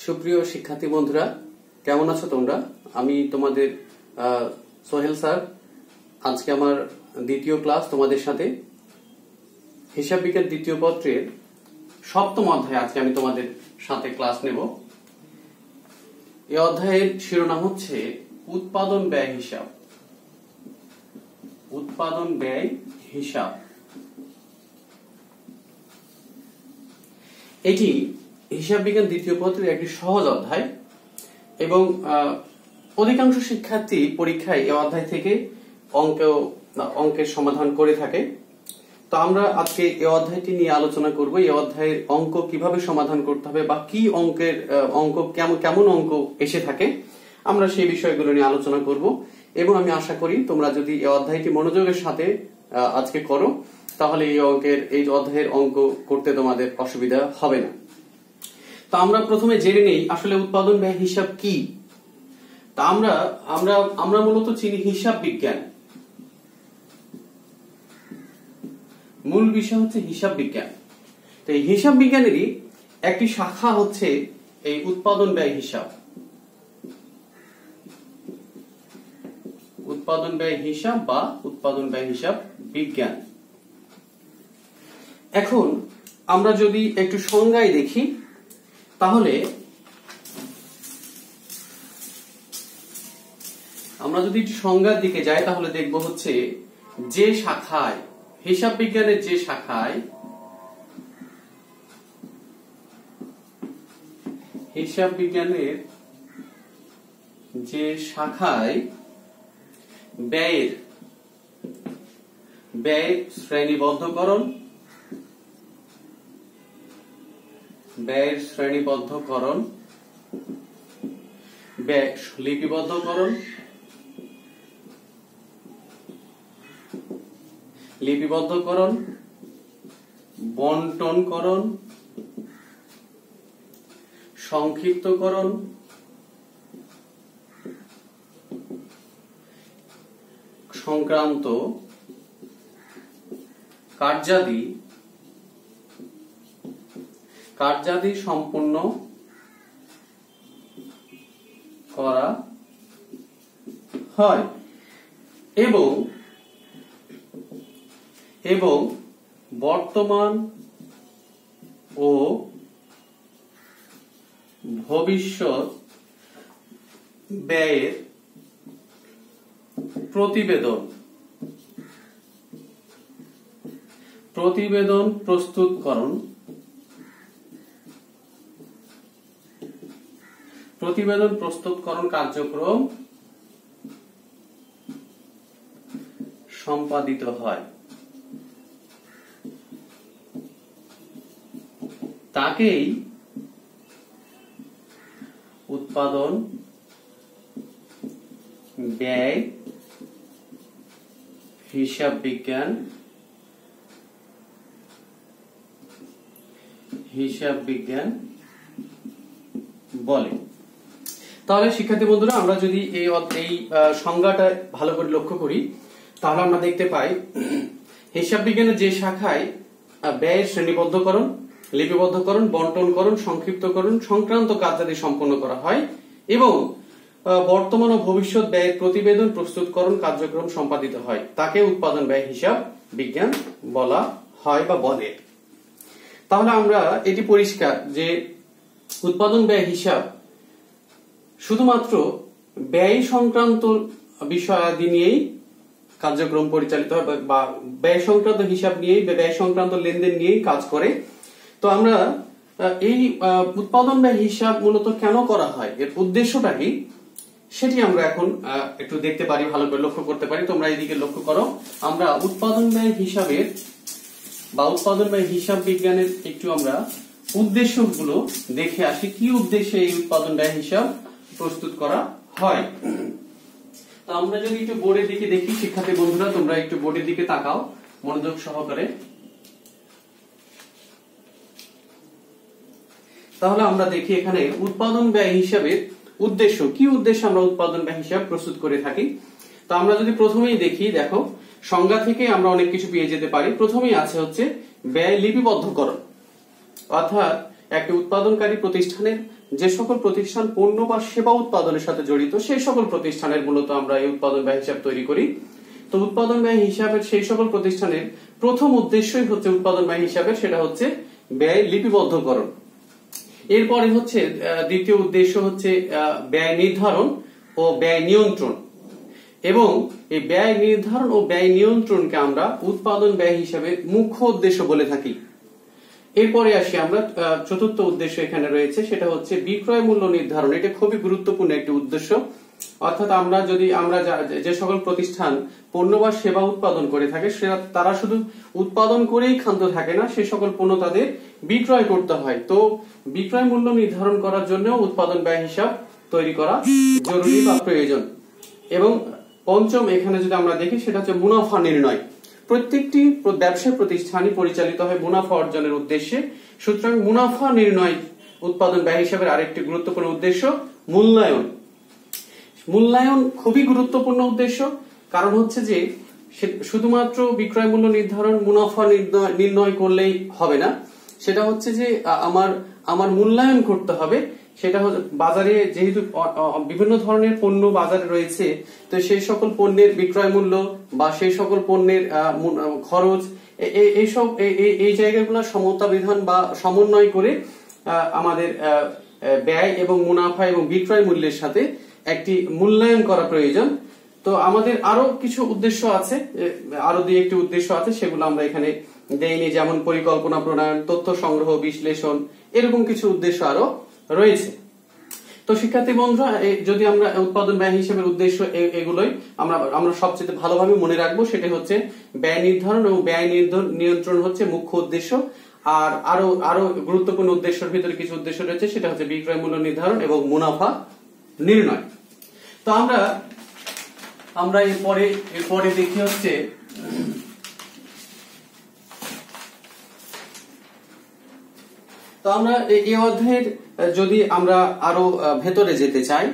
সুপ্রিয় শিক্ষার্থী বন্ধুরা, কেমন আছো তোমরা? আমি তোমাদের সোহেল স্যার। আজকে আমার দ্বিতীয় ক্লাস তোমাদের সাথে। হিসাব বিজ্ঞান দ্বিতীয় পত্রের সপ্তম অধ্যায় আজকে আমি তোমাদের সাথে ক্লাস নেব। এই অধ্যায়ের শিরোনাম হচ্ছে উৎপাদন ব্যয় হিসাব। উৎপাদন ব্যয় হিসাব এটি হিসাব বিজ্ঞান দ্বিতীয় পত্রের একটি সহজ অধ্যায় এবং অধিকাংশ শিক্ষার্থী পরীক্ষায় এই অধ্যায় থেকে অঙ্কের সমাধান করে থাকে। তো আমরা আজকে এই অধ্যায়টি নিয়ে আলোচনা করব। এই অধ্যায়ের অঙ্ক কিভাবে সমাধান করতে হবে বা কি অঙ্ক কেমন অঙ্ক এসে থাকে, আমরা সেই বিষয়গুলো নিয়ে আলোচনা করব। এবং আমি আশা করি তোমরা যদি এই অধ্যায়টি মনোযোগের সাথে আজকে করো, তাহলে এই অধ্যায়ের অঙ্ক করতে তোমাদের অসুবিধা হবে না। তো আমরা প্রথমে জেনে নেই আসলে উৎপাদন ব্যয় হিসাব কি। তা আমরা মূলত চিনি হিসাব বিজ্ঞান। মূল বিষয় হচ্ছে হিসাব বিজ্ঞান। তো এই হিসাব বিজ্ঞানেরই একটি শাখা হচ্ছে এই উৎপাদন ব্যয় হিসাব। উৎপাদন ব্যয় হিসাব বা উৎপাদন ব্যয় হিসাব বিজ্ঞান। এখন আমরা যদি একটু সংজ্ঞায় দেখি, তাহলে আমরা যদি একটু সংজ্ঞার দিকে যাই, তাহলে দেখব হচ্ছে যে শাখায় হিসাব বিজ্ঞানের যে শাখায় হিসাব বিজ্ঞানের যে শাখায় ব্যয় শ্রেণীবদ্ধকরণ, ব্যয় লিপিবদ্ধকরণ, বন্টনকরণ, সংক্ষিপ্তকরণ, সংক্রান্ত কার্যাদি সম্পূর্ণ করা হয় এবং বর্তমান ও ভবিষ্যৎ ব্যয়ের প্রতিবেদন প্রস্তুতকরণ কার্যক্রম সম্পাদিত হয়। তাকেই উৎপাদন ব্যয় হিসাব বিজ্ঞান বলে। তাহলে শিক্ষার্থী বন্ধুরা, আমরা যদি এই সংজ্ঞাটা ভালো করে লক্ষ্য করি, তাহলে আমরা দেখতে পাই হিসাব বিজ্ঞানের যে শাখায় ব্যয়ের শ্রেণীবদ্ধকরণ, লিপিবদ্ধকরণ, বন্টনকরণ, সংক্ষিপ্তকরণ সংক্রান্ত কার্যাদি সম্পন্ন করা হয় এবং বর্তমান ও ভবিষ্যৎ ব্যয়ের প্রতিবেদন প্রস্তুতকরণ কার্যক্রম সম্পাদিত হয়, তাকে উৎপাদন ব্যয় হিসাব বিজ্ঞান বলা হয় বা বলে। তাহলে আমরা এটি পরিষ্কার যে উৎপাদন ব্যয় হিসাব শুধুমাত্র ব্যয় সংক্রান্ত বিষয়াদি নিয়েই কার্যক্রম পরিচালিত হয় বা ব্যয় সংক্রান্ত হিসাব নিয়েই, ব্যয় সংক্রান্ত লেনদেন নিয়েই কাজ করে। তো আমরা এই উৎপাদন ব্যয় হিসাব মূলত কেন করা হয়, এর উদ্দেশ্যটা কি, সেটি আমরা এখন একটু দেখতে পারি, ভালো করে লক্ষ্য করতে পারি। তোমরা এদিকে লক্ষ্য করো। আমরা উৎপাদন ব্যয় হিসাবের বা উৎপাদন ব্যয় হিসাব বিজ্ঞানের একটু আমরা উদ্দেশ্যগুলো দেখে আসি। কি উদ্দেশ্যে এই উৎপাদন ব্যয় হিসাব প্রস্তুত করা হয়। তো আমরা যদি একটু বোর্ডের দিকে দেখি, শিক্ষার্থী বন্ধুরা তোমরা একটু বোর্ডের দিকে তাকাও মনোযোগ সহকারে। তাহলে আমরা দেখি এখানে উৎপাদন ব্যয় হিসাবের উদ্দেশ্য কি। উদ্দেশ্যে আমরা উৎপাদন ব্যয় হিসাব প্রস্তুত করে থাকি। তো আমরা যদি প্রথমেই দেখি, দেখো সংজ্ঞা থেকে আমরা অনেক কিছু পেয়ে যেতে পারি। প্রথমেই আছে হচ্ছে ব্যয় লিপিবদ্ধকরণ, অর্থাৎ একটি উৎপাদনকারী প্রতিষ্ঠানের যে সকল প্রতিষ্ঠান পণ্য বা সেবা উৎপাদনের সাথে জড়িত সেই সকল প্রতিষ্ঠানের মূলত আমরা এই উৎপাদন ব্যয় হিসাব তৈরি করি। তো উৎপাদন ব্যয় হিসাবের সেই সকল প্রতিষ্ঠানের প্রথম উদ্দেশ্যই হচ্ছে উৎপাদন ব্যয় হিসাবের, সেটা হচ্ছে ব্যয় লিপিবদ্ধকরণ। এরপরে হচ্ছে দ্বিতীয় উদ্দেশ্য হচ্ছে ব্যয় নির্ধারণ ও ব্যয় নিয়ন্ত্রণ, এবং এই ব্যয় নির্ধারণ ও ব্যয় নিয়ন্ত্রণকে আমরা উৎপাদন ব্যয় হিসাবে মুখ্য উদ্দেশ্য বলে থাকি। এরপরে আসি আমরা চতুর্থ উদ্দেশ্য এখানে রয়েছে, সেটা হচ্ছে বিক্রয় মূল্য নির্ধারণ। এটা খুবই গুরুত্বপূর্ণ একটি উদ্দেশ্য। অর্থাৎ আমরা যে সকল প্রতিষ্ঠান পণ্য বা সেবা উৎপাদন করে থাকে তারা শুধু উৎপাদন করেই ক্ষান্ত থাকে না, সে সকল পণ্য তাদের বিক্রয় করতে হয়। তো বিক্রয় মূল্য নির্ধারণ করার জন্য উৎপাদন ব্যয় হিসাব তৈরি করা জরুরি বা প্রয়োজন। এবং পঞ্চম এখানে যদি আমরা দেখি সেটা হচ্ছে মুনাফা নির্ণয়। প্রত্যেকটি ব্যবসায় প্রতিষ্ঠানই পরিচালিত হয় মুনাফা অর্জনের উদ্দেশ্যে, সুতরাং মুনাফা নির্ণয় উৎপাদন ব্যয় হিসাবের আরেকটি গুরুত্বপূর্ণ উদ্দেশ্য। মূল্যায়ন, মূল্যায়ন খুবই গুরুত্বপূর্ণ উদ্দেশ্য। কারণ হচ্ছে যে শুধুমাত্র বিক্রয় মূল্য নির্ধারণ মুনাফা নির্ণয় করলেই হবে না, সেটা হচ্ছে যে আমার মূল্যায়ন করতে হবে। সেটা বাজারে যেহেতু বিভিন্ন ধরনের পণ্য বাজারে রয়েছে, তো সেই সকল পণ্যের বিক্রয় মূল্য বা সেই সকল পণ্যের খরচ এইসব এই জায়গাগুলো সমতা বিধান বা সমন্বয় করে আমাদের ব্যয় এবং মুনাফা এবং বিক্রয় মূল্যের সাথে একটি মূল্যায়ন করা প্রয়োজন। তো আমাদের আরো কিছু উদ্দেশ্য আছে, আরো দুই একটি উদ্দেশ্য আছে, সেগুলো আমরা এখানে দেইনি, যেমন পরিকল্পনা প্রণয়ন, তথ্য সংগ্রহ, বিশ্লেষণ, এরকম কিছু উদ্দেশ্য আরো রয়েছে। তো শিক্ষার্থী বন্ধুরা, যদি আমরা উৎপাদন ব্যয় হিসেবের উদ্দেশ্য এগুলোই আমরা সবচেয়ে ভালোভাবে মনে রাখবো। সেটা হচ্ছে ব্যয় নির্ধারণ এবং ব্যয় নিয়ন্ত্রণ হচ্ছে মুখ্য উদ্দেশ্য। আর আরো গুরুত্বপূর্ণ উদ্দেশ্যের ভিতরে কিছু উদ্দেশ্য রয়েছে, সেটা হচ্ছে বিক্রয় মূল্য নির্ধারণ এবং মুনাফা নির্ণয়। তো আমরা এরপরে দেখি হচ্ছে তো আমরা এই অধ্যায়ের যদি আমরা আরো ভেতরে যেতে চাই,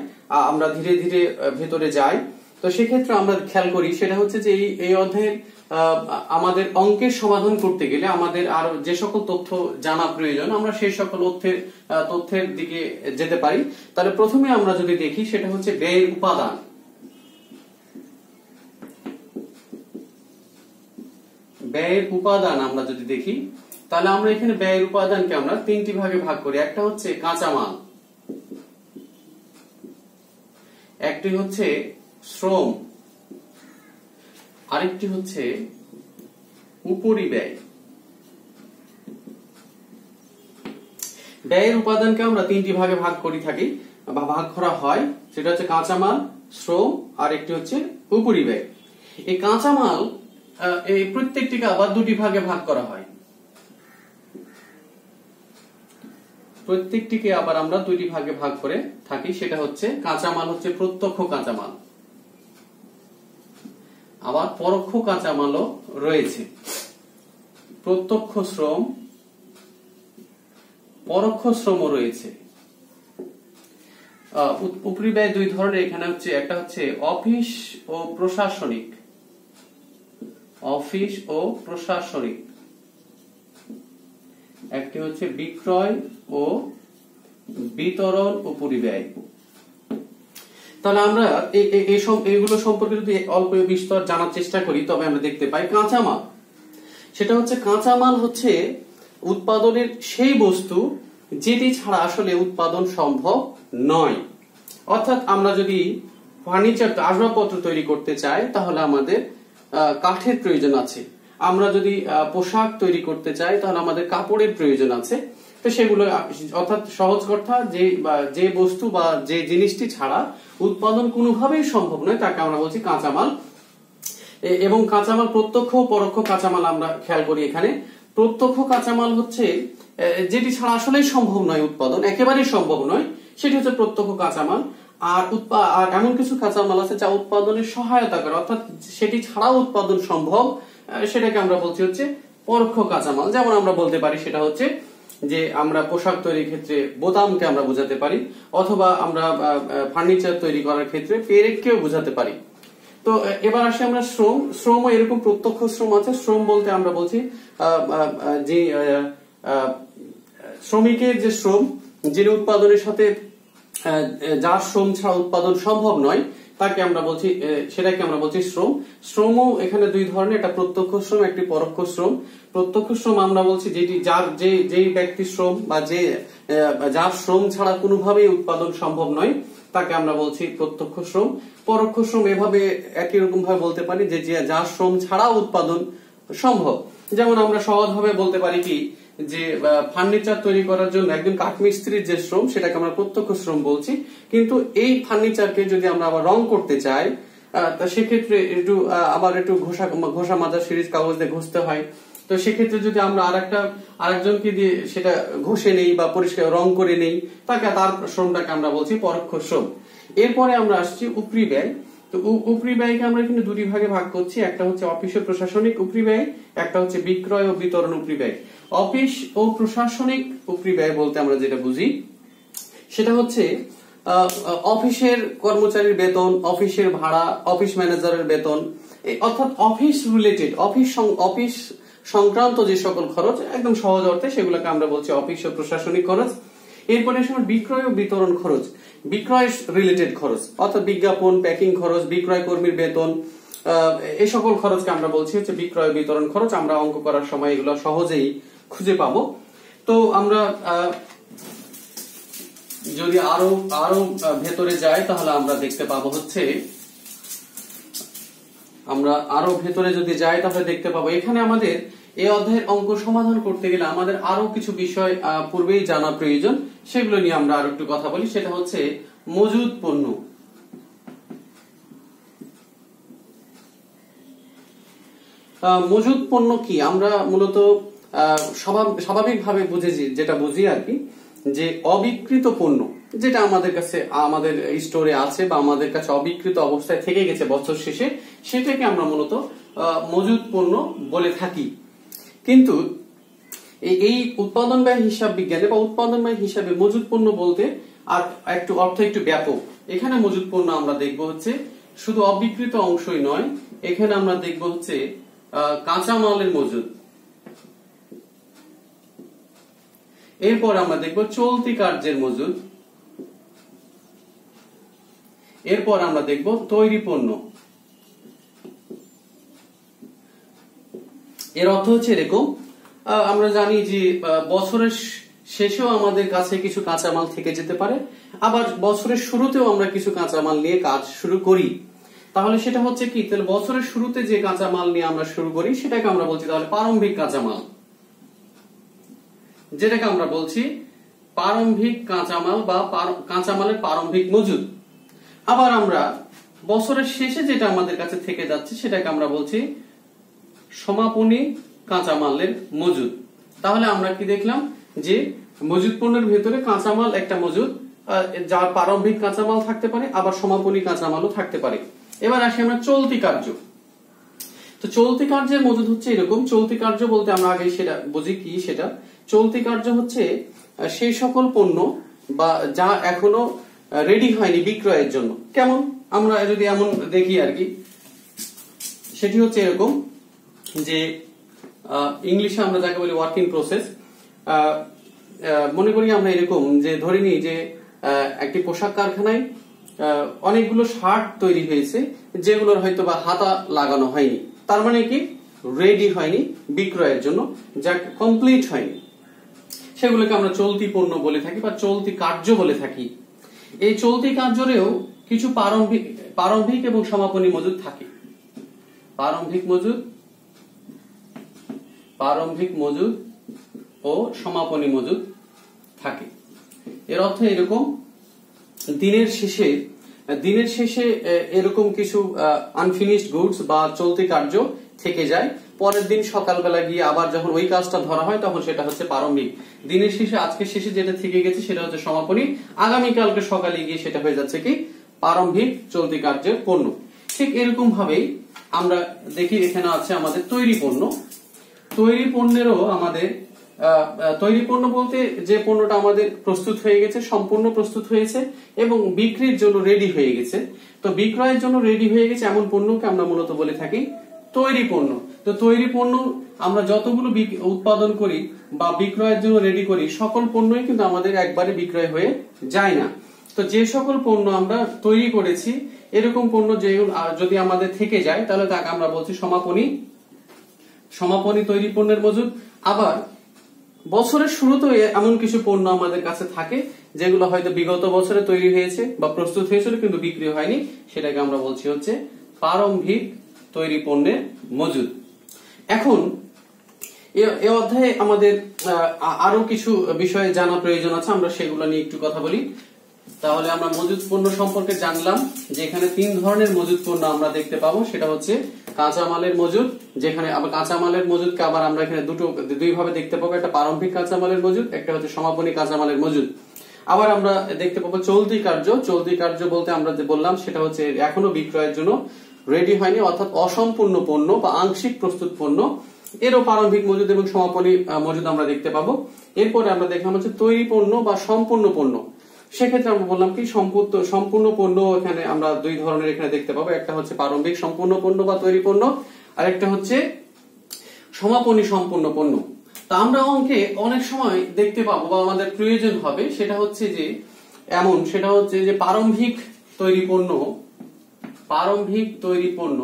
আমরা ধীরে ধীরে ভেতরে যাই, তো সেক্ষেত্রে আমরা খেয়াল করি সেটা হচ্ছে যে এই অধ্যায়ের আমাদের অঙ্কের সমাধান করতে গেলে আমাদের আরো যে সকল তথ্য জানা প্রয়োজন আমরা সেই সকল তথ্যের দিকে যেতে পারি। তাহলে প্রথমে আমরা যদি দেখি সেটা হচ্ছে ব্যয়ের উপাদান। ব্যয়ের উপাদান আমরা যদি দেখি তাহলে আমরা এখানে ব্যয়ের উপাদানকে আমরা তিনটি ভাগে ভাগ করি। একটা হচ্ছে কাঁচামাল, একটি হচ্ছে শ্রম, আরেকটি হচ্ছে উপরিব্যয়। ব্যয়ের উপাদানকে আমরা তিনটি ভাগে ভাগ করে থাকি বা ভাগ করা হয়, সেটা হচ্ছে কাঁচামাল, শ্রম, আর একটি হচ্ছে উপরিব্যয়। এই কাঁচামাল এই প্রত্যেকটিকে আবার দুটি ভাগে ভাগ করা হয়। প্রত্যেকটিকে আবার আমরা দুটি ভাগে ভাগ করে থাকি। সেটা হচ্ছে কাঁচামাল হচ্ছে প্রত্যক্ষ কাঁচামাল, আবার পরোক্ষ কাঁচামালও রয়েছে। প্রত্যক্ষ শ্রম, পরোক্ষ শ্রমও রয়েছে। উপরিব্যয় দুই ধরনের এখানে হচ্ছে, একটা হচ্ছে অফিস ও প্রশাসনিক, অফিস ও প্রশাসনিক, একটি হচ্ছে বিক্রয় ও বিতরণ উপরিব্যয়। তাহলে আমরা এইগুলো সম্পর্কে যদি অল্প বিস্তর জানার চেষ্টা করি তবে আমরা দেখতে পাই কাঁচামাল, সেটা হচ্ছে কাঁচামাল হচ্ছে উৎপাদনের সেই বস্তু যেটি ছাড়া আসলে উৎপাদন সম্ভব নয়। অর্থাৎ আমরা যদি ফার্নিচার আসবাবপত্র তৈরি করতে চাই তাহলে আমাদের কাঠের প্রয়োজন আছে, আমরা যদি পোশাক তৈরি করতে চাই তাহলে আমাদের কাপড়ের প্রয়োজন আছে। তো সেগুলো অর্থাৎ সহজ কথা যে বস্তু বা যে জিনিসটি ছাড়া উৎপাদন কোনোভাবেই সম্ভব নয় তাকে আমরা বলছি কাঁচামাল। এবং কাঁচামাল প্রত্যক্ষ ও পরোক্ষ কাঁচামাল আমরা খেয়াল করি। এখানে প্রত্যক্ষ কাঁচামাল হচ্ছে যেটি ছাড়া আসলেই সম্ভব নয় উৎপাদন, একেবারেই সম্ভব নয়, সেটি হচ্ছে প্রত্যক্ষ কাঁচামাল। আর এমন কিছু কাঁচামাল আছে যা উৎপাদনের সহায়তা করে, অর্থাৎ সেটি ছাড়াও উৎপাদন সম্ভব, সেটাকে আমরা বলছি হচ্ছে পরোক্ষ কাঁচামাল। যেমন আমরা বলতে পারি সেটা হচ্ছে যে আমরা পোশাক তৈরির ক্ষেত্রে বোতামকে আমরা বোঝাতে পারি, অথবা আমরা ফার্নিচার তৈরি করার ক্ষেত্রে পেরেককেও বোঝাতে পারি। তো এবার আসি আমরা শ্রমও এরকম প্রত্যক্ষ শ্রম আছে। শ্রম বলতে আমরা বলছি যে শ্রমিকের যে শ্রম যিনি উৎপাদনের সাথে যার শ্রম ছাড়া উৎপাদন সম্ভব নয় তাকে আমরা বলছি, সেটাকে আমরা বলছি শ্রম। শ্রমও এখানে দুই ধরনের, একটা প্রত্যক্ষ শ্রম, একটি পরোক্ষ শ্রম। প্রত্যক্ষ শ্রম আমরা বলছি যেটি যার যেই ব্যক্তি শ্রম বা যার শ্রম ছাড়া কোনোভাবেই উৎপাদন সম্ভব নয় তাকে আমরা বলছি প্রত্যক্ষ শ্রম। পরোক্ষ শ্রম এভাবে একই রকম ভাবে বলতে পারি যে যার শ্রম ছাড়াও উৎপাদন সম্ভব। যেমন আমরা সহজভাবে বলতে পারি কি যে ফার্নিচার তৈরি করার জন্য একজন কাঠমিস্ত্রির যে শ্রম সেটাকে আমরা প্রত্যক্ষ শ্রম বলছি, কিন্তু এই ফার্নিচারকে যদি আমরা আবার রং করতে চাই সেক্ষেত্রে আবার একটু ঘষা মাজা সিরিজ কাগজ দিয়ে ঘষতে হয়। তো সেক্ষেত্রে যদি আমরা আরেকজনকে দিয়ে সেটা ঘষে নেই বা পরিষ্কার রং করে নেই তার শ্রমটাকে আমরা বলছি পরোক্ষ শ্রম। এরপরে আমরা আসছি উপরি ব্যয়। তো উপরি ব্যয়কে আমরা এখানে দুটি ভাগে ভাগ করছি, একটা হচ্ছে অফিস ও প্রশাসনিক উপরি ব্যয়, একটা হচ্ছে বিক্রয় ও বিতরণ উপরি ব্যয়। অফিস ও প্রশাসনিক উপরি ব্যয় বলতে আমরা যেটা বুঝি সেটা হচ্ছে অফিসের কর্মচারীর বেতন, অফিসের ভাড়া, অফিস ম্যানেজারের বেতন, অর্থাৎ অফিস রিলেটেড অফিস সংক্রান্ত যে সকল খরচ একদম সহজ অর্থে সেগুলোকে আমরা বলছি অফিস ও প্রশাসনিক খরচ। এরপরে সময় বিক্রয় ও বিতরণ খরচ, বিক্রয় রিলেটেড খরচ অর্থাৎ বিজ্ঞাপন, প্যাকিং খরচ, বিক্রয় কর্মীর বেতন, এই সকল খরচকে আমরা বলছি হচ্ছে বিক্রয় বিতরণ খরচ। আমরা অঙ্ক করার সময় এগুলো সহজেই খুঁজে পাবো। তো আমরা যদি আরো ভেতরে যাই তাহলে আমরা দেখতে পাবো হচ্ছে, আমরা আরো ভেতরে যদি যাই তাহলে দেখতে পাবো এখানে আমাদের এই অধ্যায়ের অঙ্ক সমাধান করতে গেলে আমাদের আরো কিছু বিষয় পূর্বেই জানা প্রয়োজন, সেগুলো নিয়ে আমরা আরো একটু কথা বলি। সেটা হচ্ছে মজুদ পণ্য। মজুদ পণ্য কি? আমরা মূলত স্বাভাবিকভাবে যেটা বুঝি আর কি, যে অবিকৃত পণ্য যেটা আমাদের কাছে আমাদের স্টোরে আছে বা আমাদের কাছে অবিকৃত অবস্থায় থেকে গেছে বছর শেষে, সেটাকে আমরা মূলত মজুদ পণ্য বলে থাকি। কিন্তু এই উৎপাদন ব্যয় হিসাব বিজ্ঞানে বা উৎপাদন ব্যয় হিসাবে মজুদ পণ্য বলতে আর অর্থ একটু ব্যাপক। এখানে মজুদ পণ্য আমরা দেখব হচ্ছে শুধু অবিকৃত অংশই নয়, এখানে আমরা দেখব হচ্ছে কাঁচামালের মজুদ। এরপর আমরা দেখব চলতি কার্যের মজুদ। এরপর আমরা দেখব তৈরি পণ্য। এর অর্থ হচ্ছে এরকম, আমরা জানি যে বছরের শেষেও আমাদের কাছে কিছু কাঁচামাল থেকে যেতে পারে, আবার বছরের শুরুতেও আমরা কিছু কাঁচামাল নিয়ে কাজ শুরু করি। তাহলে সেটা হচ্ছে কি, তাহলে বছরের শুরুতে যে কাঁচামাল নিয়ে আমরা শুরু করি সেটাকে আমরা বলছি তাহলে প্রারম্ভিক কাঁচামাল, যেটাকে আমরা বলছি প্রারম্ভিক কাঁচামাল বা কাঁচামালের প্রারম্ভিক মজুদ। আবার আমরা বছরের শেষে যেটা আমাদের কাছে থেকে যাচ্ছে সেটাকে আমরা বলছি সমাপনী কাঁচামালের মজুদ। তাহলে আমরা কি দেখলাম যে মজুদ পণ্যের ভেতরে কাঁচামাল একটা মজুদ, যার প্রারম্ভিক কাঁচামাল থাকতে পারে, আবার সমাপনী কাঁচামালও থাকতে পারে। এবার আসি আমরা চলতি কার্য। তো চলতি কার্যের মজুদ হচ্ছে এরকম, চলতি কার্য বলতে আমরা আগে সেটা বুঝি কি, সেটা চলতি কার্য হচ্ছে সেই সকল পণ্য বা যা এখনো রেডি হয়নি বিক্রয়ের জন্য। কেমন? আমরা যদি এমন দেখি আর কি, সেটি হচ্ছে এরকম যে ইংলিশে আমরা যাকে বলি ওয়ার্ক ইন প্রসেস। মনে করি আমরা এরকম যে ধরে নিই যে একটি পোশাক কারখানায় অনেকগুলো শার্ট তৈরি হয়েছে যেগুলোর হয়তো বা হাতা লাগানো হয়নি, তার মানে কি রেডি হয়নি বিক্রয়ের জন্য, যা কমপ্লিট হয়নি, সেগুলোকে আমরা চলতি পণ্য বলে থাকি বা চলতি কার্য বলে থাকি। এই চলতি কার্যেও কিছু প্রারম্ভিক এবং সমাপনী মজুদ থাকে। প্রারম্ভিক মজুদ ও সমাপনী মজুদ থাকে। এর অর্থ এরকম, দিনের শেষে এরকম কিছু আনফিনিশড গুডস বা চলতি কার্য থেকে যায়, পরের দিন সকালবেলা গিয়ে আবার যখন ওই কাজটা ধরা হয় তখন সেটা হচ্ছে প্রারম্ভিক। দিনের শেষে আজকের শেষে যেটা থেকে গেছে সেটা হচ্ছে সমাপনী, আগামীকালকে সকালে গিয়ে সেটা হয়ে যাচ্ছে কি প্রারম্ভিক চলতি কার্যের পণ্য। ঠিক এরকম ভাবেই আমরা দেখি এখানে আছে আমাদের তৈরি পণ্য। তৈরি পণ্যেরও আমাদের তৈরি পণ্য বলতে যে পণ্যটা আমাদের প্রস্তুত হয়ে গেছে, সম্পূর্ণ প্রস্তুত হয়েছে এবং বিক্রির জন্য রেডি হয়ে গেছে। তো বিক্রয়ের জন্য রেডি হয়ে গেছে এমন পণ্যকে আমরা মূলত বলে থাকি তৈরি পণ্য। তো তৈরি পণ্য আমরা যতগুলো উৎপাদন করি বা বিক্রয়ের জন্য রেডি করি, সকল পণ্যই কিন্তু আমাদের একবারে বিক্রয় হয়ে যায় না। তো যে সকল পণ্য আমরা তৈরি করেছি, এরকম পণ্য যেগুলো যদি আমাদের থেকে যায়, তাহলে তাকে আমরা বলছি সমাপনী তৈরি পণ্যের মজুদ। আবার বছরের শুরুতে এমন কিছু পণ্য আমাদের কাছে থাকে যেগুলো হয়তো বিগত বছরে তৈরি হয়েছে বা প্রস্তুত হয়েছিল কিন্তু বিক্রি হয়নি, সেটাকে আমরা বলছি হচ্ছে প্রারম্ভিক তৈরি পণ্যের মজুদ। এখন এই অধ্যায়ে আমাদের আরো কিছু বিষয়ে জানা প্রয়োজন আছে, আমরা সেগুলো নিয়ে একটু কথা বলি। তাহলে আমরা মজুদ পণ্য সম্পর্কে জানলাম যে এখানে 3 ধরনের মজুদ পণ্য আমরা দেখতে পাবো। সেটা হচ্ছে কাঁচামালের মজুদ, যেখানে আবার কাঁচামালের মজুদকে আবার আমরা এখানে দুই ভাবে দেখতে পাবো, একটা প্রারম্ভিক কাঁচামালের মজুদ, একটা হচ্ছে সমাপনী কাঁচামালের মজুদ। আবার আমরা দেখতে পাবো চলতি কার্য বলতে আমরা যে বললাম সেটা হচ্ছে এখনো বিক্রয়ের জন্য রেডি হয়নি, অর্থাৎ অসম্পূর্ণ পণ্য বা আংশিক প্রস্তুত পণ্য, এরও প্রারম্ভিক মজুদ এবং সমাপনী মজুদ আমরা দেখতে পাবো। এরপরে আমরা দেখলাম হচ্ছে তৈরি পণ্য বা সম্পূর্ণ পণ্য। সেক্ষেত্রে আমরা বললাম কি সম্পূর্ণ পণ্য এখানে আমরা 2 ধরনের এখানে দেখতে পাবো, একটা হচ্ছে প্রারম্ভিক সম্পূর্ণ পণ্য বা তৈরি পণ্য, আর একটা হচ্ছে সমাপনী সম্পূর্ণ পণ্য। তা আমরা অঙ্কে অনেক সময় দেখতে পাবো বা আমাদের প্রয়োজন হবে, সেটা হচ্ছে যে প্রারম্ভিক তৈরি পণ্য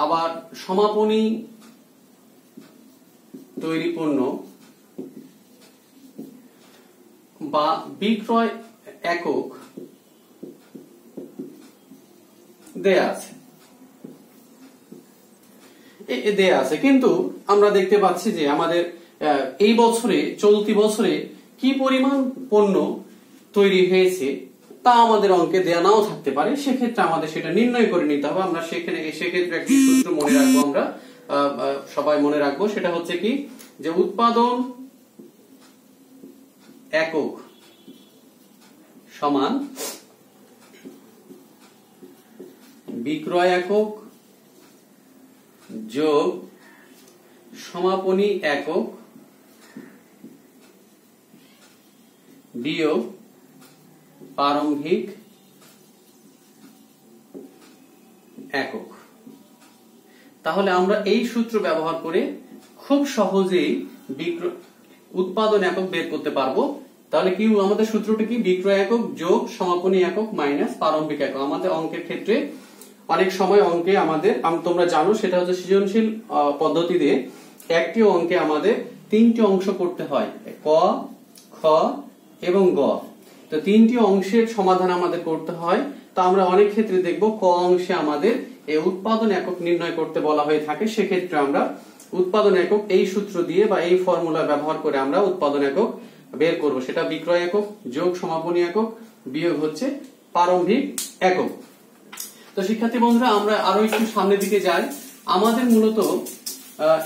আবার সমাপনী তৈরি পণ্য বা বিক্রয় একক দেয়া আছে, কিন্তু আমরা দেখতে পাচ্ছি যে আমাদের এই বছরে, চলতি বছরে কি পরিমাণ পণ্য তৈরি হয়েছে তা আমাদের অঙ্কে দেয়া নাও থাকতে পারে। সেক্ষেত্রে আমাদের সেটা নির্ণয় করে নিতে হবে। আমরা সেক্ষেত্রে একটি সূত্র মনে রাখবো, আমরা সবাই মনে রাখবো, সেটা হচ্ছে কি যে উৎপাদন একক সমান বিক্রয় একক যোগ সমাপনী একক বিয়োগ প্রারম্ভিক একক। তাহলে আমরা এই সূত্র ব্যবহার করে খুব সহজেই উৎপাদন একক বের করতে পারবো। তাহলে কি আমাদের সূত্রটি কি? বিক্রয় একক যোগ সমাপনী একক মাইনাস প্রারম্ভিক একক। আমাদের অঙ্কের ক্ষেত্রে অনেক সময় অঙ্কে তোমরা জানো সেটা হচ্ছে সৃজনশীল পদ্ধতিতে একটি অঙ্কে আমাদের 3টি অংশ করতে হয়, ক, খ এবং গ। তো 3টি অংশের সমাধান আমাদের করতে হয়। তো আমরা অনেক ক্ষেত্রে দেখবো ক অংশে আমাদের এই উৎপাদন একক নির্ণয় করতে বলা হয়ে থাকে। সেক্ষেত্রে আমরা উৎপাদন একক এই সূত্র দিয়ে বা এই ফর্মুলা ব্যবহার করে আমরা উৎপাদন একক বের করব। সেটা বিক্রয় একক যোগ সমাপনী একক বিয়োগ হচ্ছে প্রারম্ভিক একক। তো শিক্ষার্থী বন্ধুরা, আমরা আরো একটু সামনের দিকে যাই। আমাদের মূলত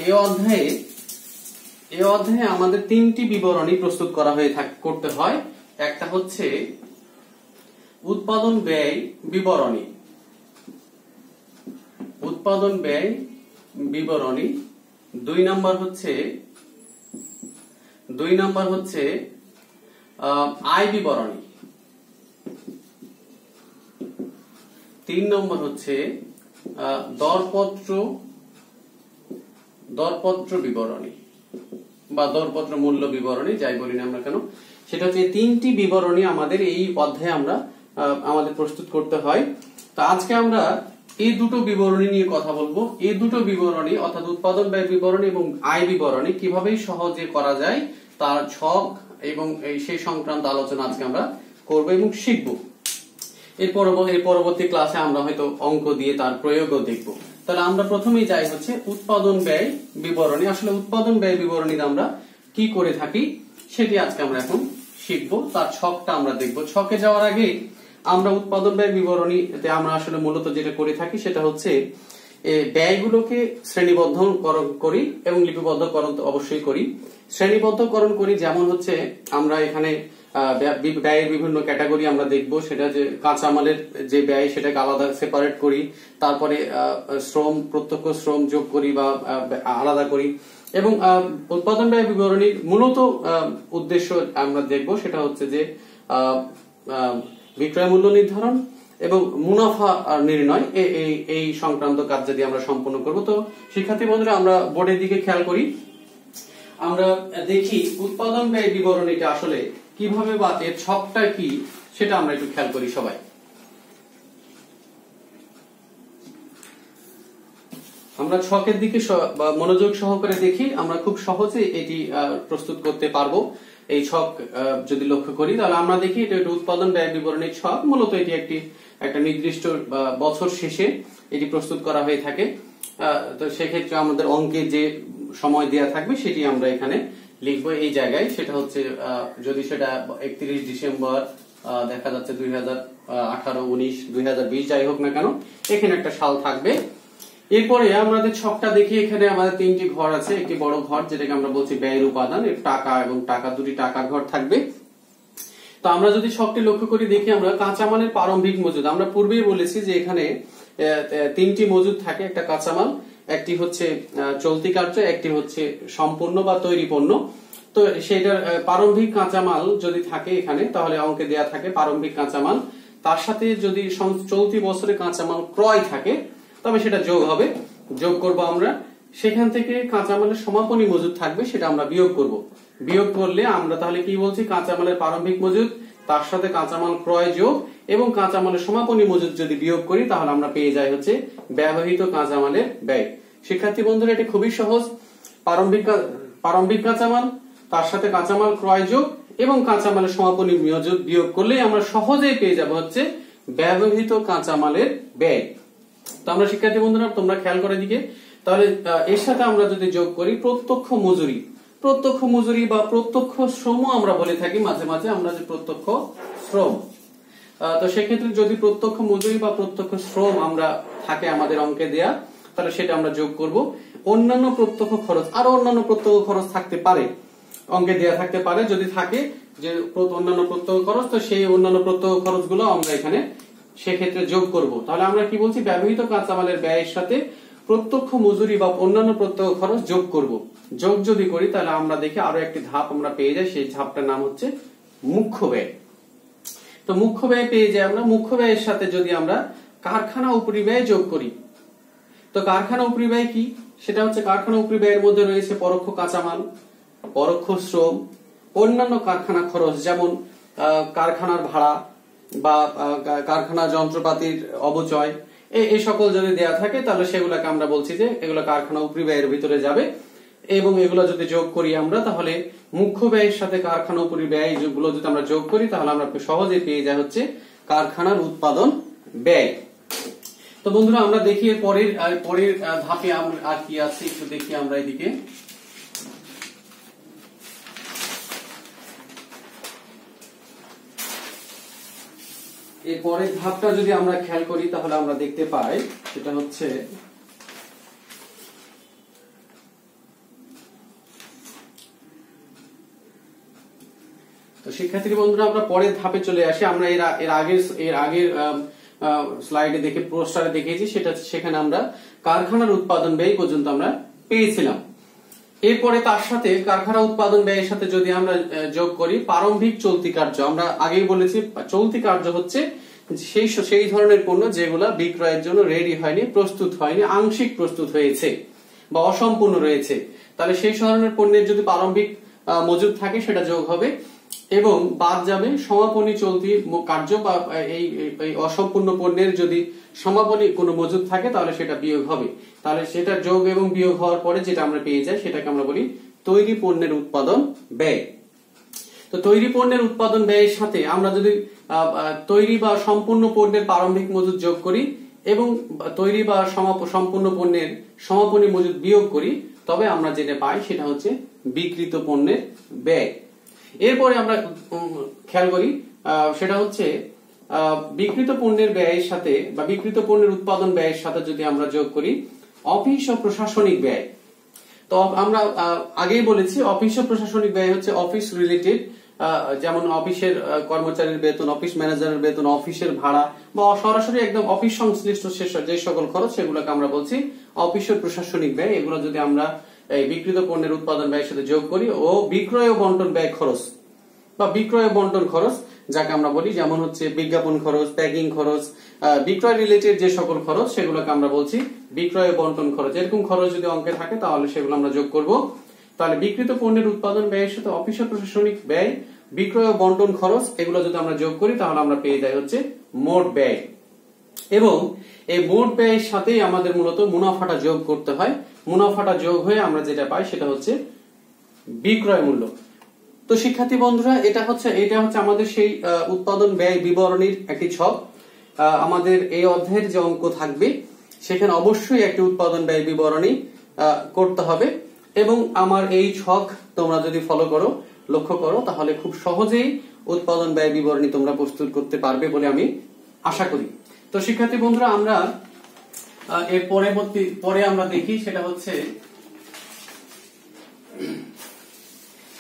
এই অধ্যায়ে আমাদের 3টি বিবরণী প্রস্তুত করা হয়ে করতে হয়। একটা হচ্ছে উৎপাদন ব্যয় বিবরণী, দুই নাম্বার হচ্ছে আয় বিবরণী, 3 নম্বর হচ্ছে দরপত্র বিবরণী বা দরপত্র মূল্য বিবরণী, যাই বলি না আমরা কেন। সেটা হচ্ছে 3টি বিবরণী আমাদের এই অধ্যায়ে আমাদের প্রস্তুত করতে হয়। তো আজকে আমরা এই দুটো বিবরণী নিয়ে কথা বলবো। এই দুটো বিবরণী অর্থাৎ উৎপাদন ব্যয় বিবরণী এবং আয় বিবরণী কিভাবে সহজে করা যায় তার ছক এবং সেই সংক্রান্ত আলোচনা আজকে আমরা করব এবং শিখব। এর পরবর্তী ক্লাসে আমরা হয়তো অঙ্ক দিয়ে তার প্রয়োগও দেখব। তাহলে আমরা প্রথমেই যাই হচ্ছে উৎপাদন ব্যয় বিবরণী। আসলে উৎপাদন ব্যয় বিবরণীতে আমরা কি করে থাকি সেটি আজকে আমরা এখন শিখব, তার ছকটা আমরা দেখব। ছকে যাওয়ার আগে আমরা উৎপাদন ব্যয় বিবরণীতে আমরা আসলে মূলত যেটা করে থাকি সেটা হচ্ছে ব্যয়গুলোকে শ্রেণীবদ্ধকরণ করি এবং লিপিবদ্ধকরণ তো অবশ্যই করি। শ্রেণীবদ্ধকরণ করি যেমন হচ্ছে আমরা এখানে ব্যয়ের বিভিন্ন ক্যাটাগরি আমরা দেখব। সেটা যে কাঁচামালের যে ব্যয় সেটাকে আলাদা সেপারেট করি, তারপরে প্রত্যক্ষ শ্রম যোগ করি বা আলাদা করি। এবং উৎপাদন ব্যয় বিবরণীর মূলত উদ্দেশ্য আমরা দেখব সেটা হচ্ছে যে বিক্রয় মূল্য নির্ধারণ এবং মুনাফা নির্ণয় এই সংক্রান্ত কাজ যদি আমরা সম্পন্ন করব। তো শিক্ষার্থী বন্ধুরা আমরা বোর্ডের দিকে খেয়াল করি, আমরা দেখি উৎপাদন ব্যয় বিবরণীটা আসলে কিভাবে বা এর ছকটা কি সেটা আমরা একটু খেয়াল করি সবাই। আমরা ছকের দিকে মনোযোগ সহকারে দেখি, আমরা খুব সহজে এটি প্রস্তুত করতে পারবো। এই ছক যদি লক্ষ্য করি তাহলে আমরা দেখি এটা একটা উৎপাদন ব্যয় বিবরণীর ছক। মূলত এটি একটা নির্দিষ্ট বছর শেষে এটি প্রস্তুত করা হয়ে থাকে। তো সেক্ষেত্রে আমাদের অঙ্কে যে সময় দেয়া থাকবে সেটি আমরা এখানে লিখবো এই জায়গায়। সেটা হচ্ছে যদি সেটা 31 ডিসেম্বর দেখা যাচ্ছে 2018, 19, 2020 যাই হোক না কেন, এখানে একটা সাল থাকবে। এরপরে আমাদের ছকটা দেখি, এখানে আমাদের তিনটি ঘর আছে। একটি বড় ঘর যেটাকে আমরা বলছি ব্যয়ের উপাদান, এর টাকা এবং দুটি টাকার ঘর থাকবে। তো আমরা যদি ছকটি লক্ষ্য করি দেখি আমরা কাঁচামালের প্রারম্ভিক মজুদ, আমরা পূর্বেই বলেছি যে এখানে তিনটি মজুদ থাকে। একটা কাঁচামাল, একটি হচ্ছে চলতি কার্য, একটি হচ্ছে সম্পূর্ণ বা তৈরি পণ্য। তো সেটার প্রারম্ভিক কাঁচামাল যদি থাকে এখানে তাহলে অঙ্কে দেয়া থাকে প্রারম্ভিক কাঁচামাল, তার সাথে যদি চলতি বছরে কাঁচামাল ক্রয় থাকে তবে সেটা যোগ হবে, যোগ করব আমরা। সেখান থেকে কাঁচামালের সমাপনী মজুদ থাকবে, সেটা আমরা বিয়োগ করব। বিয়োগ করলে আমরা তাহলে কি বলছি, কাঁচামালের প্রারম্ভিক মজুদ তার সাথে কাঁচামাল ক্রয় যোগ এবং কাঁচামালের সমাপনী মজুদ যদি বিয়োগ করি তাহলে আমরা পেয়ে যাই হচ্ছে ব্যবহৃত কাঁচামালের ব্যয়। শিক্ষার্থী বন্ধুরা এটা খুবই সহজ, প্রারম্ভিক কাঁচামাল তার সাথে কাঁচামাল ক্রয় যোগ এবং কাঁচামালের সমাপনী মজুদ বিয়োগ করলেই আমরা সহজেই পেয়ে যাব হচ্ছে ব্যবহৃত কাঁচামালের ব্যয়। তো আমরা শিক্ষার্থী বন্ধুরা তোমরা খেয়াল করে দিকে, তাহলে এর সাথে আমরা যদি যোগ করি প্রত্যক্ষ মজুরি বা প্রত্যক্ষ শ্রম আমরা বলে থাকি মাঝে মাঝে আমরা, যে প্রত্যক্ষ শ্রম। তো সেক্ষেত্রে যদি প্রত্যক্ষ মজুরি বা প্রত্যক্ষ শ্রম আমরা থাকে আমাদের অঙ্কে দেয়া তাহলে সেটা আমরা যোগ করব। অন্যান্য প্রত্যক্ষ খরচ, আরো অন্যান্য প্রত্যক্ষ খরচ থাকতে পারে, অঙ্কে দেয়া থাকতে পারে। যদি থাকে যে অন্যান্য প্রত্যক্ষ খরচ, তো সেই অন্যান্য প্রত্যক্ষ খরচগুলো আমরা এখানে সেক্ষেত্রে যোগ করব। তাহলে আমরা কি বলছি, ব্যবহৃত কাঁচামালের ব্যয়ের সাথে প্রত্যক্ষ মজুরি বা অন্যান্য প্রত্যক্ষ খরচ যোগ করব। যোগ যদি করি তাহলে আমরা দেখি আরো একটি ধাপ আমরা পেয়ে যাই, সেই ধাপটার নাম হচ্ছে মুখ্য ব্যয়। তো মুখ্য ব্যয় পেয়ে যাই আমরা। মুখ্য ব্যয়ের সাথে যদি আমরা কারখানা উপরিব্যয় যোগ করি, তো কারখানা উপরিব্যয় কি, সেটা হচ্ছে কারখানা উপরিব্যয়ের মধ্যে রয়েছে পরোক্ষ কাঁচামাল, পরোক্ষ শ্রম, অন্যান্য কারখানা খরচ যেমন কারখানার ভাড়া বা কারখানা যন্ত্রপাতির অবচয়, এই সকল যদি দেয়া থাকে তাহলে সেগুলোকে আমরা বলছি যে এগুলো কারখানা উপরিব্যয়ের ভিতরে যাবে। এবং এগুলো যদি যোগ করি আমরা তাহলে মুখ্য ব্যয়ের সাথে কারখানা উপরিব্যয় গুলো যদি আমরা যোগ করি তাহলে আমরা সহজে পেয়ে যাই হচ্ছে কারখানার উৎপাদন ব্যয়। তো বন্ধুরা আমরা দেখি পরের ধাপে আর কি আছে একটু দেখি আমরা এদিকে। এর পরের ধাপটা যদি আমরা খেয়াল করি তাহলে আমরা দেখতে পাই সেটা হচ্ছে তো শিক্ষার্থী বন্ধুরা আমরা পরের ধাপে চলে আসি। আমরা এর আগের স্লাইডে দেখে পোস্টারে দেখিয়েছি, সেখানে আমরা কারখানার উৎপাদন ব্যয় পর্যন্ত আমরা পেয়েছিলাম। এরপরে তার সাথে কারখানা উৎপাদন ব্যয়ের সাথে যদি আমরা যোগ করি প্রারম্ভিক চলতি কার্য, আমরা আগেই বলেছি চলতি কার্য হচ্ছে সেই ধরনের পণ্য যেগুলা বিক্রয়ের জন্য রেডি হয়নি, প্রস্তুত হয়নি, আংশিক প্রস্তুত হয়েছে বা অসম্পূর্ণ রয়েছে। তাহলে সেই ধরনের পণ্যের যদি প্রারম্ভিক মজুদ থাকে সেটা যোগ হবে এবং বাদ যাবে সমাপনী চলতি কার্য বা এই অসম্পূর্ণ পণ্যের যদি সমাপনী কোনো মজুদ থাকে তাহলে সেটা বিয়োগ হবে। তাহলে সেটা যোগ এবং বিয়োগ হওয়ার পরে যেটা আমরা পেয়ে যাই সেটাকে আমরা বলি তৈরি পণ্যের উৎপাদন ব্যয়। তো তৈরি পণ্যের উৎপাদন ব্যয়ের সাথে আমরা যদি তৈরি বা সম্পূর্ণ পণ্যের প্রারম্ভিক মজুদ যোগ করি এবং তৈরি বা সম্পূর্ণ পণ্যের সমাপনী মজুদ বিয়োগ করি তবে আমরা যেটা পাই সেটা হচ্ছে বিক্রিত পণ্যের ব্যয়। এরপরে আমরা খেয়াল করি সেটা হচ্ছে বিক্রিত পণ্যের ব্যয়ের সাথে বা বিক্রিত পণ্যের উৎপাদন ব্যয়ের সাথে যদি আমরা যোগ করি অফিস ও প্রশাসনিক ব্যয়। তো আমরা আগেই বলেছি অফিস ও প্রশাসনিক ব্যয় হচ্ছে অফিস রিলেটেড, যেমন অফিসের কর্মচারীর বেতন, অফিস ম্যানেজারের বেতন, অফিসের ভাড়া বা সরাসরি একদম অফিস সংশ্লিষ্ট যে সকল খরচ সেগুলোকে আমরা বলছি অফিস ও প্রশাসনিক ব্যয়। এগুলো যদি আমরা এই বিক্রিত পণ্যের উৎপাদন ব্যয়ের সাথে যোগ করি ও বিক্রয় ও বন্টন ব্যয় খরচ বা বিক্রয় ও বন্টন খরচ যাকে আমরা বলি, যেমন হচ্ছে বিজ্ঞাপন খরচ, প্যাকিং খরচ, বিক্রয় রিলেটেড যে সকল খরচ সেগুলোকে আমরা বলছি বিক্রয় বন্টন খরচ। এরকম খরচ যদি অঙ্কে থাকে তাহলে সেগুলো আমরা যোগ করব। তাহলে বিক্রিত পণ্যের উৎপাদন ব্যয়ের সাথে অফিস ও প্রশাসনিক ব্যয়, বিক্রয় ও বন্টন খরচ এগুলো যদি আমরা যোগ করি তাহলে আমরা পেয়ে যাই হচ্ছে মোট ব্যয়। এবং এই মোট ব্যয়ের সাথেই আমাদের মূলত মুনাফাটা যোগ করতে হয়। মুনাফাটা যোগ হয়ে আমরা যেটা পাই সেটা হচ্ছে বিক্রয় মূল্য। তো শিক্ষার্থী বন্ধুরা, এটা হচ্ছে আমাদের সেই উৎপাদন ব্যয় বিবরণীর একটি ছক। আমাদের এই অধ্যায়ের যে অঙ্ক থাকবে সেখানে অবশ্যই একটি উৎপাদন ব্যয় বিবরণী করতে হবে। এবং আমার এই ছক তোমরা যদি ফলো করো, লক্ষ্য করো, তাহলে খুব সহজেই উৎপাদন ব্যয় বিবরণী তোমরা প্রস্তুত করতে পারবে বলে আমি আশা করি। তো শিক্ষার্থী বন্ধুরা, আমরা এর পরে আমরা দেখি, সেটা হচ্ছে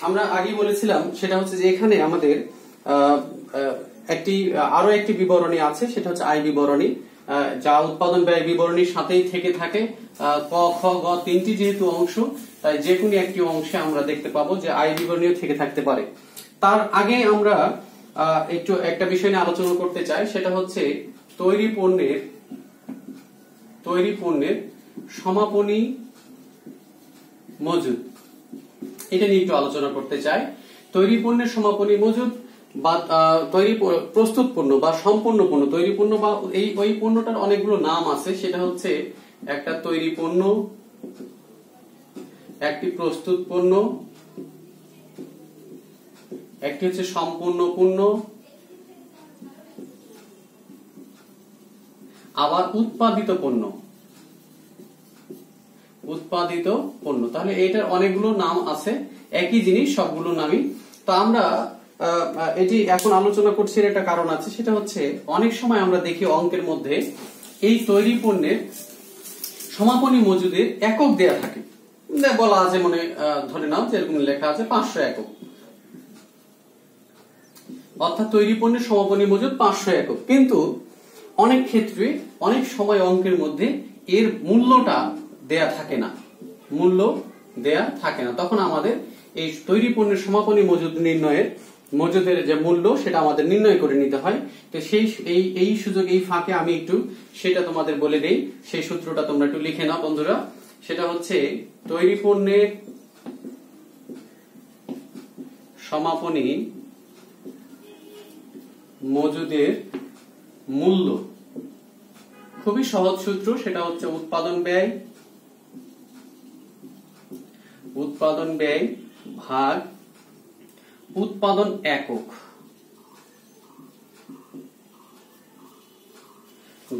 আমরা আগে বলেছিলাম সেটা হচ্ছে যে এখানে আমাদের আরো একটি বিবরণী আছে, সেটা হচ্ছে আয় বিবরণী, যা উৎপাদন ব্যয় বিবরণীর সাথেই থেকে থাকে। ক, খ, গ তিনটি যেহেতু অংশ, তাই যে কোনো একটি অংশে আমরা দেখতে পাবো যে আয় বিবরণীও থেকে থাকতে পারে। তার আগে আমরা একটা বিষয় নিয়ে আলোচনা করতে চাই, সেটা হচ্ছে তৈরি পণ্যের সমাপনী মজুদ। এটা নিয়ে একটু আলোচনা করতে চাই। তৈরি পণ্যের সমাপনী মজুদ বা প্রস্তুত পণ্য বা সম্পূর্ণ পণ্য, তৈরি পণ্য বা ওই পণ্যটার অনেকগুলো নাম আছে। সেটা হচ্ছে একটা তৈরি পণ্য, একটি প্রস্তুত পণ্য, একটি হচ্ছে সম্পূর্ণ পণ্য, আবার উৎপাদিত পণ্য। তাহলে এটার অনেকগুলো নাম আছে, একই জিনিস সবগুলো নামই। তো আমরা এটি এখন আলোচনা করছি, একটা কারণ আছে, সেটা হচ্ছে অনেক সময় আমরা দেখি অঙ্কের মধ্যে এই তৈরি পণ্যের সমাপনী মজুদের একক দেয়া থাকে, বলা আছে মনে ধরে নাও যে এরকম লেখা আছে 500 একক, অর্থাৎ তৈরি পণ্যের সমাপনী মজুদ 500 একক। কিন্তু অনেক ক্ষেত্রে অনেক সময় অঙ্কের মধ্যে এর মূল্যটা দেয়া থাকে না, তখন আমাদের এই তৈরি পণ্যের সমাপনী মজুদের যে মূল্য সেটা আমাদের নির্ণয় করে নিতে হয়। তো এই সুযোগ, এই ফাঁকে আমি একটু সেটা তোমাদের বলে দেই। সেই সূত্রটা তোমরা একটু লিখে নাও বন্ধুরা। সেটা হচ্ছে তৈরি পণ্যের সমাপনী মজুদের মূল্য, খুবই সহজ সূত্র, সেটা হচ্ছে উৎপাদন ব্যয় ভাগ উৎপাদন একক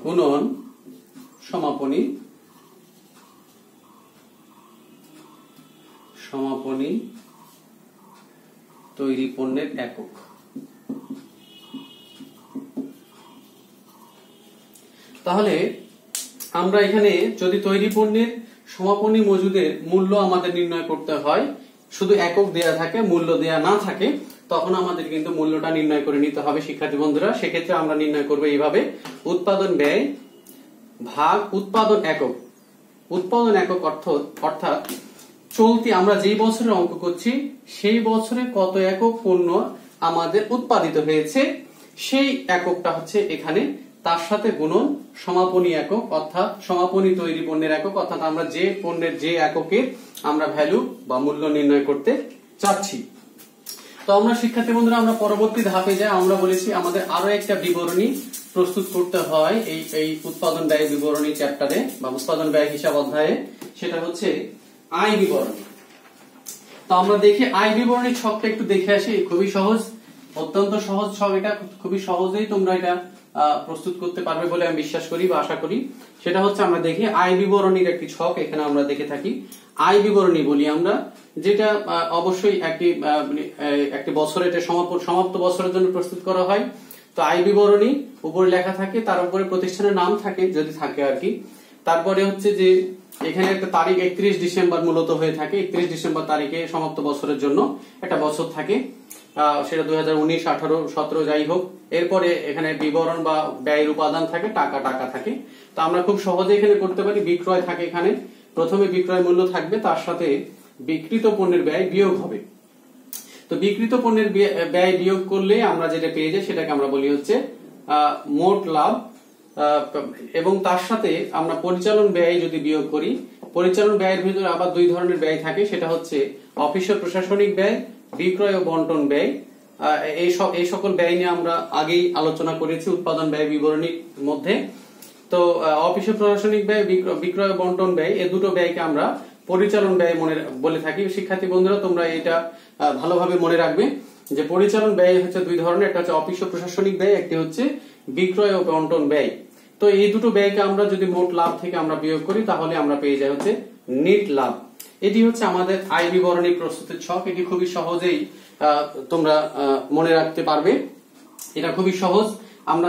গুণন সমাপনী তৈরি পণ্যের একক। তাহলে আমরা এখানে যদি তৈরি পণ্যের সমাপনী মজুদের মূল্য আমাদের নির্ণয় করতে হয়, শুধু একক দেয়া থাকে, মূল্য দেয়া না থাকে, তখন আমাদের কিন্তু মূল্যটা নির্ণয় করে নিতে হবে শিক্ষার্থী বন্ধুরা। সেক্ষেত্রে আমরা নির্ণয় করবো এইভাবে, উৎপাদন ব্যয় ভাগ উৎপাদন একক অর্থাৎ চলতি আমরা যেই বছরের অঙ্ক করছি সেই বছরে কত একক পণ্য আমাদের উৎপাদিত হয়েছে, সেই এককটা হচ্ছে এখানে, তার সাথে গুণন সমাপনী একক অর্থাৎ সমাপনী তৈরি পণ্যের একক, অর্থাৎ আমরা যে পণ্যের যে এককের আমরা ভ্যালু বা মূল্য নির্ণয় করতে চাচ্ছি। তো আমরা শিক্ষার্থী বন্ধুরা, আমরা পরবর্তী ধাপে যাই। আমরা বলেছি আমাদের আরো একটা বিবরণী প্রস্তুত করতে হয় এই উৎপাদন ব্যয় বিবরণী চ্যাপ্টারে বা উৎপাদন ব্যয় হিসাব অধ্যায়ে, সেটা হচ্ছে আয় বিবরণী। তো আমরা দেখি আয় বিবরণী ছকটা একটু দেখে আসি। খুবই সহজ, অত্যন্ত সহজ ছক এটা, খুবই সহজেই তোমরা এটা প্রস্তুত করতে পারবে বলে আমি বিশ্বাস করি বা আশা করি। সেটা হচ্ছে আমরা দেখি আয় বিবরণীর একটি ছক এখানে আমরা দেখে থাকি। আয় বিবরণী বলি আমরা, যেটা অবশ্যই একটি বছরে এটা সমাপ্ত বছরের জন্য প্রস্তুত করা হয়। তো আয় বিবরণী উপরে লেখা থাকে, তার উপরে প্রতিষ্ঠানের নাম থাকে যদি থাকে আর কি। তারপরে হচ্ছে যে এখানে একটা তারিখ 31 ডিসেম্বর মূলত হয়ে থাকে, 31 ডিসেম্বর তারিখে সমাপ্ত বছরের জন্য একটা বছর থাকে, সেটা 2019, 18, 17 যাই হোক। এরপরে এখানে বিবরণ বা ব্যয়ের উপাদান থাকে, টাকা থাকে। তো আমরা খুব সহজে এখানে করতে পারি, বিক্রয় থাকে এখানে, প্রথমে বিক্রয় মূল্য থাকবে, তার সাথে বিক্রিত পণ্যের ব্যয় বিয়োগ হবে। তো বিক্রিত পণ্যের ব্যয় বিয়োগ করলে আমরা যেটা পেয়ে যাই সেটাকে আমরা বলি হচ্ছে মোট লাভ, এবং তার সাথে আমরা পরিচালন ব্যয় যদি বিয়োগ করি, পরিচালন ব্যয়ের ভিতরে আবার দুই ধরনের ব্যয় থাকে, সেটা হচ্ছে অফিস ও প্রশাসনিক ব্যয়, বিক্রয় ও বন্টন ব্যয়। এই সকল ব্যয় নিয়ে আমরা আগেই আলোচনা করেছি উৎপাদন ব্যয় বিবরণীর মধ্যে। তো অফিস ও প্রশাসনিক ব্যয়, বিক্রয় ও বন্টন ব্যয়, এই দুটো ব্যয়কে আমরা পরিচালন ব্যয় বলে থাকি। শিক্ষার্থী বন্ধুরা তোমরা এটা ভালোভাবে মনে রাখবে যে পরিচালন ব্যয় হচ্ছে দুই ধরনের, একটা হচ্ছে অফিস ও প্রশাসনিক ব্যয়, একটি হচ্ছে বিক্রয় ও বন্টন ব্যয়। তো এই দুটো ব্যয়কে আমরা যদি মোট লাভ থেকে আমরা বিয়োগ করি তাহলে আমরা পেয়ে যাই হচ্ছে নেট লাভ। এটি হচ্ছে আমাদের আয় বিবরণী প্রস্তুতের ছক। এটি খুবই সহজেই তোমরা মনে রাখতে পারবে, এটা খুবই সহজ।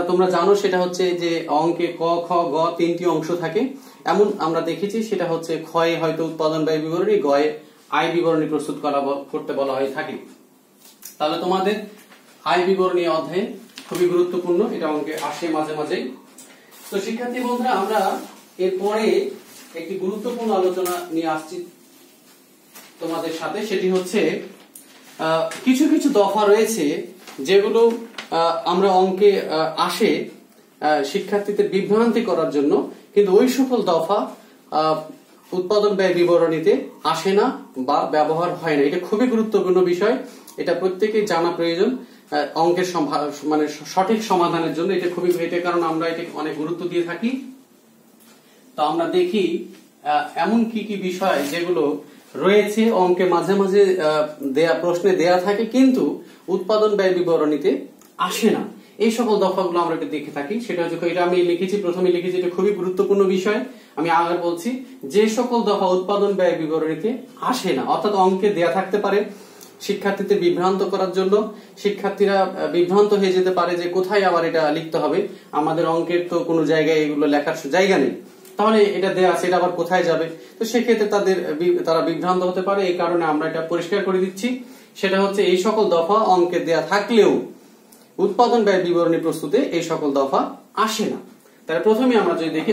তোমরা জানো সেটা হচ্ছে যে অঙ্কে ক, খ, গ তিনটি অংশ থাকে। এমন আমরা দেখেছি সেটা হচ্ছে ক্ষয়ে হয়তো উৎপাদন ব্যয় বিবরণী, গয়ে আয় বিবরণী প্রস্তুত করতে বলা হয়ে থাকে। তাহলে তোমাদের আয় বিবরণী অধ্যায় খুবই গুরুত্বপূর্ণ, এটা অঙ্কে আসে মাঝে মাঝে। তো শিক্ষার্থী বন্ধুরা আমরা এরপরে একটি গুরুত্বপূর্ণ আলোচনা নিয়ে আসছি তোমাদের সাথে, সেটি হচ্ছে কিছু কিছু দফা রয়েছে যেগুলো আমরা অঙ্কে আসে শিক্ষার্থীদের বিভ্রান্তি করার জন্য, কিন্তু ওই সকল দফা উৎপাদন ব্যয় বিবরণীতে আসে না বা ব্যবহার হয় না। এটা খুবই গুরুত্বপূর্ণ বিষয়, এটা প্রত্যেকেই জানা প্রয়োজন অঙ্কের মানে সঠিক সমাধানের জন্য। এটা খুবই কারণ আমরা এটা অনেক গুরুত্ব দিয়ে থাকি। তো আমরা দেখি এমন কি কি বিষয় যেগুলো রয়েছে অঙ্কে মাঝে মাঝে প্রশ্নে দেয়া থাকে কিন্তু উৎপাদন ব্যয় বিবরণীতে আসে না। এই সকল দফাগুলো আমরা দেখে থাকি। সেটা হচ্ছে, এটা আমি লিখেছি, প্রথমে লিখেছি, এটা খুবই গুরুত্বপূর্ণ বিষয়। আমি আগে বলছি যে সকল দফা উৎপাদন ব্যয় বিবরণীতে আসে না, অর্থাৎ অঙ্কে দেয়া থাকতে পারে শিক্ষার্থীদের বিভ্রান্ত করার জন্য। শিক্ষার্থীরা বিভ্রান্ত হয়ে যেতে পারে যে কোথায় আবার এটা লিখতে হবে, আমাদের অঙ্কের তো কোনো জায়গায় এগুলো লেখার জায়গা নেই, তাহলে এটা দেয়া আছে, এটা আবার কোথায় যাবে। তো সেক্ষেত্রে তারা বিভ্রান্ত হতে পারে। এই কারণে আমরা এটা পরিষ্কার করে দিচ্ছি, সেটা হচ্ছে এই সকল দফা অঙ্কে দেয়া থাকলেও উৎপাদন ব্যয় বিবরণী প্রস্তুতে এই সকল দফা আসে না। তাহলে প্রথমে আমরা যদি দেখি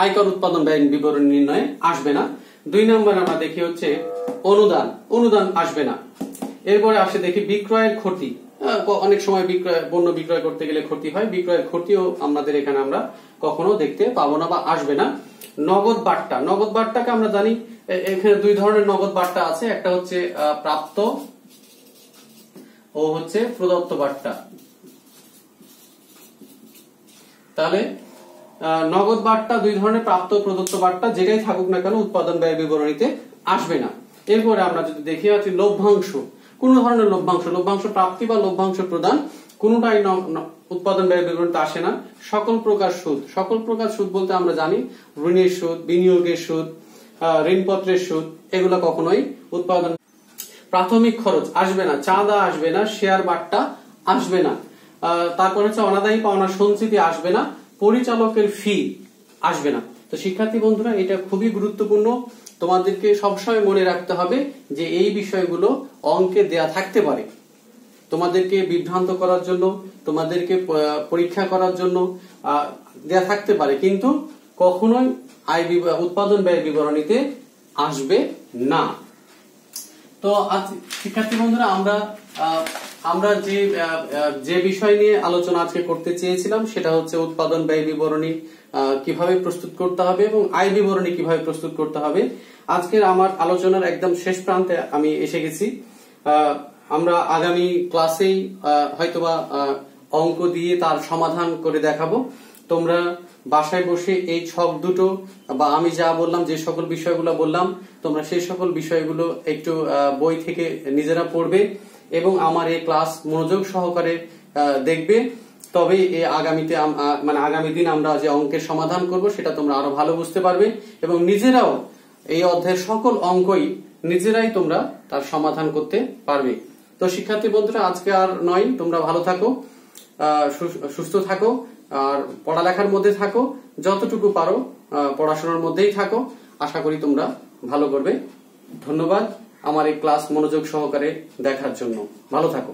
আয়কর উৎপাদন ব্যয় বিবরণী নির্ণয়ে আসবে না। 2 নম্বর আমরা দেখি হচ্ছে অনুদান আসবে না। এরপরে আসে দেখি বিক্রয়ের ক্ষতি। অনেক সময় পণ্য বিক্রয় করতে গেলে ক্ষতি হয়, বিক্রয়ের ক্ষতিও আমাদের এখানে আমরা কখনো দেখতে পাবো না বা আসবে না। নগদ বাট্টাকে আমরা জানি এখানে দুই ধরনের নগদ বাট্টা আছে, একটা হচ্ছে প্রাপ্ত ও হচ্ছে প্রদত্ত বাট্টা। তাহলে নগদ বাট্টা দুই ধরনের, প্রাপ্ত প্রদত্ত বাট্টা যেটাই থাকুক না কেন উৎপাদন ব্যয় বিবরণীতে আসবে না। এরপরে আমরা যদি দেখি হচ্ছে লভ্যাংশ, কোন ধরনের লভ্যাংশ প্রাপ্তি বা লভ্যাংশ প্রদান কোনটাই উৎপাদন ব্যয় বিবরণীতে আসে না। সকল প্রকার সুদ বলতে আমরা জানি ঋণের সুদ, বিনিয়োগের সুদ, ঋণপত্রের সুদ, এগুলো কখনোই উৎপাদন। প্রাথমিক খরচ আসবে না, চাঁদা আসবে না, শেয়ার বাট্টা আসবে না। তারপর হচ্ছে অনাদায়ী পাওনা সঞ্চিতি আসবে না, পরিচালকের ফি আসবে না। তো শিক্ষার্থী বন্ধুরা এটা খুবই গুরুত্বপূর্ণ, তোমাদেরকে সবসময় মনে রাখতে হবে যে এই বিষয়গুলো অঙ্কে দেয়া থাকতে পারে তোমাদেরকে বিভ্রান্ত করার জন্য, তোমাদেরকে পরীক্ষা করার জন্য দেয়া থাকতে পারে, কিন্তু কখনোই উৎপাদন ব্যয় বিবরণীতে আসবে না। তো শিক্ষার্থী বন্ধুরা আমরা যে বিষয় নিয়ে আলোচনা আজকে করতে চেয়েছিলাম সেটা হচ্ছে উৎপাদন ব্যয় বিবরণী কিভাবে প্রস্তুত করতে হবে এবং আয় বিবরণী কিভাবে প্রস্তুত করতে হবে। আজকের আমার আলোচনার একদম শেষ প্রান্তে আমি এসে গেছি। আমরা আগামী ক্লাসেই হয়তোবা অঙ্ক দিয়ে তার সমাধান করে দেখাবো। তোমরা বাসায় বসে এই ছক দুটো বা আমি যা বললাম, যে সকল বিষয়গুলো বললাম, তোমরা সেই সকল বিষয়গুলো একটু বই থেকে নিজেরা পড়বে এবং আমার এই ক্লাস মনোযোগ সহকারে দেখবে। তবে আগামীতে আগামী দিন আমরা যে অঙ্কের সমাধান করব সেটা তোমরা আরো ভালো বুঝতে পারবে এবং নিজেরাও এই অধ্যায়ের সকল অঙ্কই নিজেরাই তোমরা তার সমাধান করতে পারবে। তো শিক্ষার্থী বন্ধুরা আজকে আর নয়, তোমরা ভালো থাকো, সুস্থ থাকো আর পড়ালেখার মধ্যে থাকো, যতটুকু পারো পড়াশোনার মধ্যেই থাকো। আশা করি তোমরা ভালো করবে। ধন্যবাদ আমার এই ক্লাস মনোযোগ সহকারে দেখার জন্য। ভালো থাকো।